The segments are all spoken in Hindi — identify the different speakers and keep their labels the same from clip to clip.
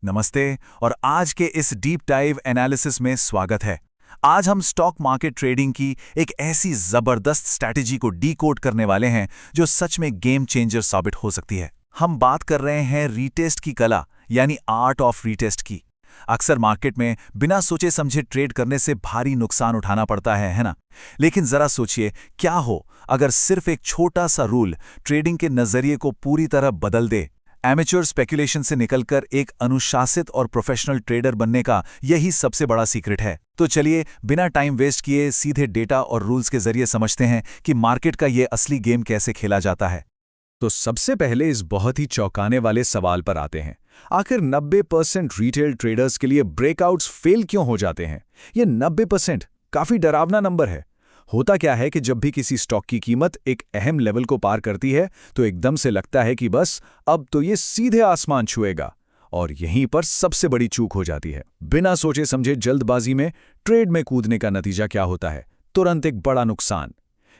Speaker 1: नमस्ते और आज के इस डीप डाइव एनालिसिस में स्वागत है। आज हम स्टॉक मार्केट ट्रेडिंग की एक ऐसी जबरदस्त स्ट्रैटेजी को डीकोड करने वाले हैं जो सच में गेम चेंजर साबित हो सकती है। हम बात कर रहे हैं रीटेस्ट की कला यानी आर्ट ऑफ रीटेस्ट की। अक्सर मार्केट में बिना सोचे समझे ट्रेड करने से भारी नुकसान उठाना पड़ता है ना? लेकिन जरा सोचिए, क्या हो अगर सिर्फ एक छोटा सा रूल ट्रेडिंग के नजरिए को पूरी तरह बदल दे। एमेच्योर स्पेकुलेशन से निकलकर एक अनुशासित और प्रोफेशनल ट्रेडर बनने का यही सबसे बड़ा सीक्रेट है। तो चलिए बिना टाइम वेस्ट किए सीधे डेटा और रूल्स के जरिए समझते हैं कि मार्केट का ये असली गेम कैसे खेला जाता है।
Speaker 2: तो सबसे पहले इस बहुत ही चौंकाने वाले सवाल पर आते हैं। आखिर 90% रिटेल ट्रेडर्स के लिए ब्रेकआउट्स फेल क्यों हो जाते हैं? ये 90% काफी डरावना नंबर है। होता क्या है कि जब भी किसी स्टॉक की कीमत एक अहम लेवल को पार करती है तो एकदम से लगता है कि बस अब तो ये सीधे आसमान छुएगा, और यहीं पर सबसे बड़ी चूक हो जाती है। बिना सोचे समझे जल्दबाजी में ट्रेड में कूदने का नतीजा क्या होता है? तुरंत एक बड़ा नुकसान।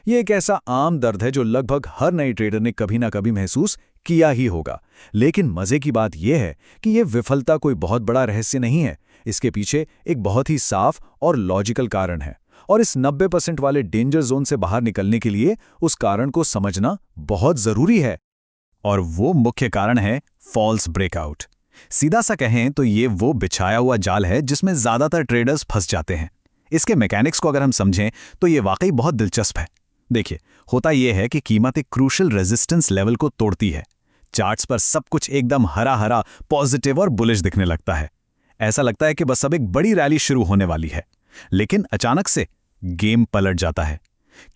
Speaker 2: ये एक ऐसा आम दर्द है जो लगभग हर नए ट्रेडर ने कभी ना कभी महसूस किया ही होगा। लेकिन मजे की बात यह है कि यह विफलता कोई बहुत बड़ा रहस्य नहीं है। इसके पीछे एक बहुत ही साफ और लॉजिकल कारण है, और इस 90% वाले डेंजर जोन से बाहर निकलने के लिए उस कारण को समझना बहुत जरूरी है। और वो मुख्य कारण है फॉल्स ब्रेकआउट। सीधा सा कहें तो ये वो बिछाया हुआ जाल है जिसमें ज्यादातर ट्रेडर्स फंस जाते हैं। इसके मैकेनिक्स को अगर हम समझें तो ये वाकई बहुत दिलचस्प है। देखिए, होता यह है कि कीमत एक क्रूशल रेजिस्टेंस लेवल को तोड़ती है। चार्ट्स पर सब कुछ एकदम हरा हरा, पॉजिटिव और बुलिश दिखने लगता है। ऐसा लगता है कि बस अब एक बड़ी रैली शुरू होने वाली है। लेकिन अचानक से गेम पलट जाता है।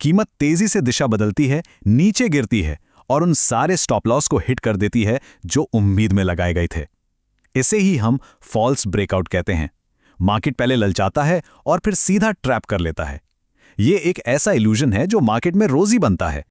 Speaker 2: कीमत तेजी से दिशा बदलती है, नीचे गिरती है और उन सारे स्टॉप लॉस को हिट कर देती है जो उम्मीद में लगाए गए थे। इसे ही हम फॉल्स ब्रेकआउट कहते हैं। मार्केट पहले ललचाता है और फिर सीधा ट्रैप कर लेता है। ये एक ऐसा इल्यूजन है जो मार्केट में रोज ही बनता है।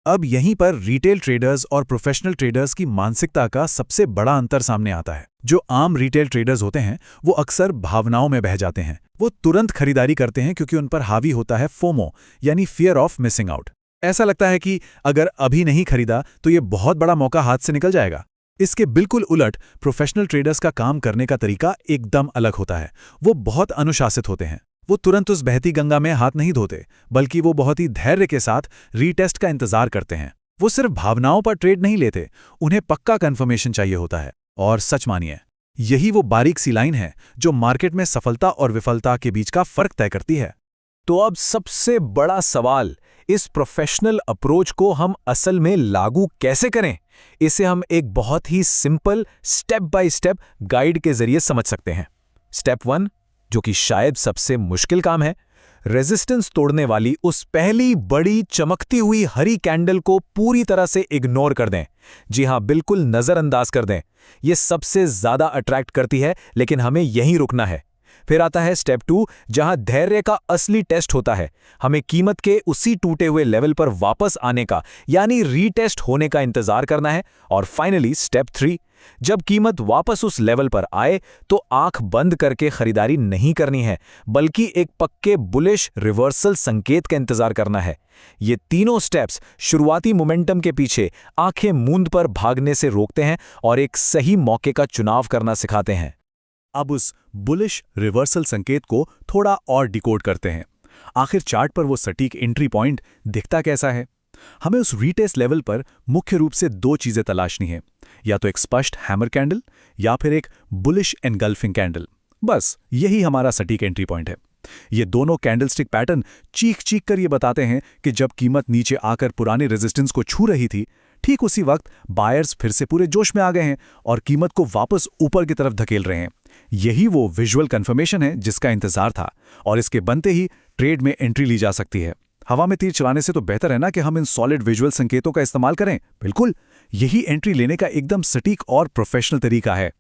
Speaker 1: अब यहीं पर रिटेल ट्रेडर्स और प्रोफेशनल ट्रेडर्स की मानसिकता का सबसे बड़ा अंतर सामने आता है। जो आम रिटेल ट्रेडर्स होते हैं वो अक्सर भावनाओं में बह जाते हैं। वो तुरंत खरीदारी करते हैं क्योंकि उन पर हावी होता है फोमो यानी फियर ऑफ मिसिंग आउट। ऐसा लगता है कि अगर अभी नहीं खरीदा तो ये बहुत बड़ा मौका हाथ से निकल जाएगा। इसके बिल्कुल उलट प्रोफेशनल ट्रेडर्स का काम करने का तरीका एकदम अलग होता है। वो बहुत अनुशासित होते हैं। वो तुरंत उस बहती गंगा में हाथ नहीं धोते, बल्कि वो बहुत ही धैर्य के साथ रीटेस्ट का इंतजार करते हैं। वो सिर्फ भावनाओं पर ट्रेड नहीं लेते, उन्हें पक्का कंफर्मेशन चाहिए होता है। और सच मानिए, यही वो बारीक सी लाइन है जो मार्केट में सफलता और विफलता के बीच का फर्क तय करती है।
Speaker 2: तो अब सबसे बड़ा सवाल, इस प्रोफेशनल अप्रोच को हम असल में लागू कैसे करें? इसे हम एक बहुत ही simple step by step guide के जरिए समझ सकते हैं। स्टेप 1, जो कि शायद सबसे मुश्किल काम है, रेजिस्टेंस तोड़ने वाली उस पहली बड़ी चमकती हुई हरी कैंडल को पूरी तरह से इग्नोर कर दें। जी हां, बिल्कुल नजरअंदाज कर दें। यह सबसे ज्यादा अट्रैक्ट करती है, लेकिन हमें यहीं रुकना है। फिर आता है स्टेप 2, जहां धैर्य का असली टेस्ट होता है। हमें कीमत के उसी टूटे हुए लेवल पर वापस आने का यानी रीटेस्ट होने का इंतजार करना है। और फाइनली स्टेप 3, जब कीमत वापस उस लेवल पर आए तो आंख बंद करके खरीदारी नहीं करनी है, बल्कि एक पक्के बुलिश रिवर्सल संकेत का इंतजार करना है। ये तीनों स्टेप्स शुरुआती मोमेंटम के पीछे आंखें मूंद पर भागने से रोकते हैं और एक सही मौके का चुनाव करना सिखाते हैं।
Speaker 1: अब उस बुलिश रिवर्सल संकेत को थोड़ा और डिकोड करते हैं। आखिर चार्ट पर वो सटीक एंट्री पॉइंट दिखता कैसा है? हमें उस रीटेस्ट लेवल पर मुख्य रूप से दो चीजें तलाशनी है, या तो एक स्पष्ट हैमर कैंडल या फिर एक बुलिश एनगल्फिंग कैंडल। बस यही हमारा सटीक एंट्री पॉइंट है। ये दोनों कैंडलस्टिक पैटर्न चीख चीख कर ये बताते हैं कि जब कीमत नीचे आकर पुराने रेजिस्टेंस को छू रही थी, ठीक उसी वक्त बायर्स फिर से पूरे जोश में आ गए हैं और कीमत को वापस ऊपर की तरफ धकेल रहे हैं। यही वो विजुअल कंफर्मेशन है जिसका इंतजार था, और इसके बनते ही ट्रेड में एंट्री ली जा सकती है। हवा में तीर चलाने से तो बेहतर है ना कि हम इन सॉलिड विजुअल संकेतों का इस्तेमाल करें। बिल्कुल, यही एंट्री लेने का एकदम सटीक और प्रोफेशनल तरीका है।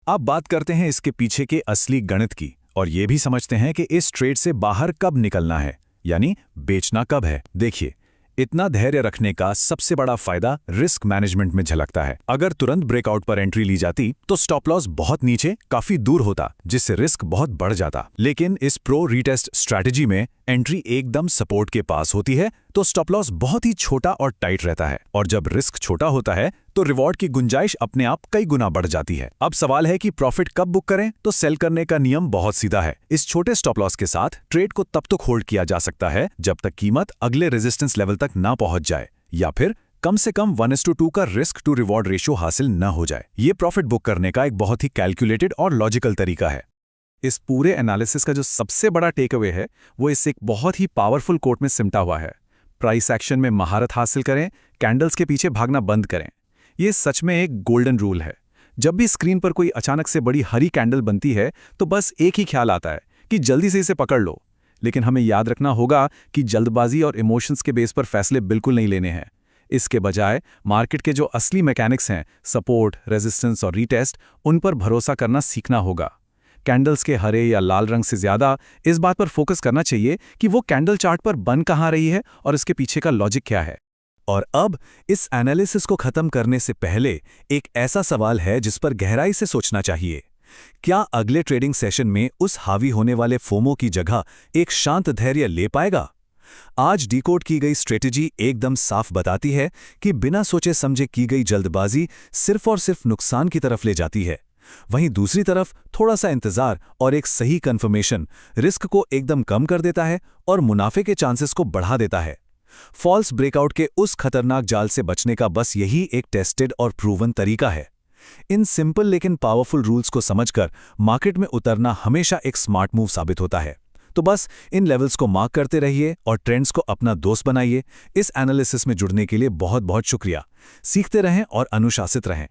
Speaker 1: अब बात करते हैं इसके पीछे के असली गणित की, और ये भी समझते हैं कि इस ट्रेड से बाहर कब निकलना है, यानी बेचना कब है। देखिए, इतना धैर्य रखने का सबसे बड़ा फायदा रिस्क मैनेजमेंट में झलकता है। अगर तुरंत ब्रेकआउट पर एंट्री ली जाती तो स्टॉप लॉस बहुत नीचे, काफी दूर होता, जिससे रिस्क बहुत बढ़ जाता। लेकिन इस प्रो रीटेस्ट स्ट्रैटेजी में एंट्री एकदम सपोर्ट के पास होती है तो स्टॉप लॉस बहुत ही छोटा और टाइट रहता है, और जब रिस्क छोटा होता है तो रिवॉर्ड की गुंजाइश अपने आप कई गुना बढ़ जाती है। अब सवाल है कि प्रॉफिट कब बुक करें, तो सेल करने का नियम बहुत सीधा है। इस छोटे स्टॉप लॉस के साथ ट्रेड को तब तक होल्ड किया जा सकता है जब तक कीमत अगले रेजिस्टेंस लेवल तक ना पहुंच जाए, या फिर कम से कम 1:2 का रिस्क टू रिवॉर्ड रेशियो हासिल न हो जाए। ये प्रॉफिट बुक करने का एक बहुत ही कैलकुलेटेड और लॉजिकल तरीका है। इस पूरे एनालिसिस का जो सबसे बड़ा टेक अवे है वो इस एक बहुत ही पावरफुल कोट में सिमटा हुआ है। प्राइस एक्शन में महारत हासिल करें, कैंडल्स के पीछे भागना बंद करें। ये सच में एक गोल्डन रूल है। जब भी स्क्रीन पर कोई अचानक से बड़ी हरी कैंडल बनती है तो बस एक ही ख्याल आता है कि जल्दी से इसे पकड़ लो। लेकिन हमें याद रखना होगा कि जल्दबाजी और इमोशंस के बेस पर फैसले बिल्कुल नहीं लेने हैं। इसके बजाय मार्केट के जो असली मैकेनिक्स हैं, सपोर्ट, रेजिस्टेंस और रीटेस्ट, उन पर भरोसा करना सीखना होगा। कैंडल्स के हरे या लाल रंग से ज्यादा इस बात पर फोकस करना चाहिए कि वो कैंडल चार्ट पर बन कहाँ रही है और इसके पीछे का लॉजिक क्या है। और अब इस एनालिसिस को खत्म करने से पहले एक ऐसा सवाल है जिस पर गहराई से सोचना चाहिए। क्या अगले ट्रेडिंग सेशन में उस हावी होने वाले फोमो की जगह एक शांत धैर्य ले पाएगा? आज डिकोड की गई स्ट्रेटेजी एकदम साफ बताती है कि बिना सोचे समझे की गई जल्दबाजी सिर्फ और सिर्फ नुकसान की तरफ ले जाती है। वहीं दूसरी तरफ थोड़ा सा इंतजार और एक सही कंफर्मेशन रिस्क को एकदम कम कर देता है और मुनाफे के चांसेस को बढ़ा देता है। फॉल्स ब्रेकआउट के उस खतरनाक जाल से बचने का बस यही एक टेस्टेड और प्रूवन तरीका है। इन सिंपल लेकिन पावरफुल रूल्स को समझकर मार्केट में उतरना हमेशा एक स्मार्ट मूव साबित होता है। तो बस इन लेवल्स को मार्क करते रहिए और ट्रेंड्स को अपना दोस्त बनाइए। इस एनालिसिस में जुड़ने के लिए बहुत बहुत शुक्रिया। सीखते रहें और अनुशासित रहें।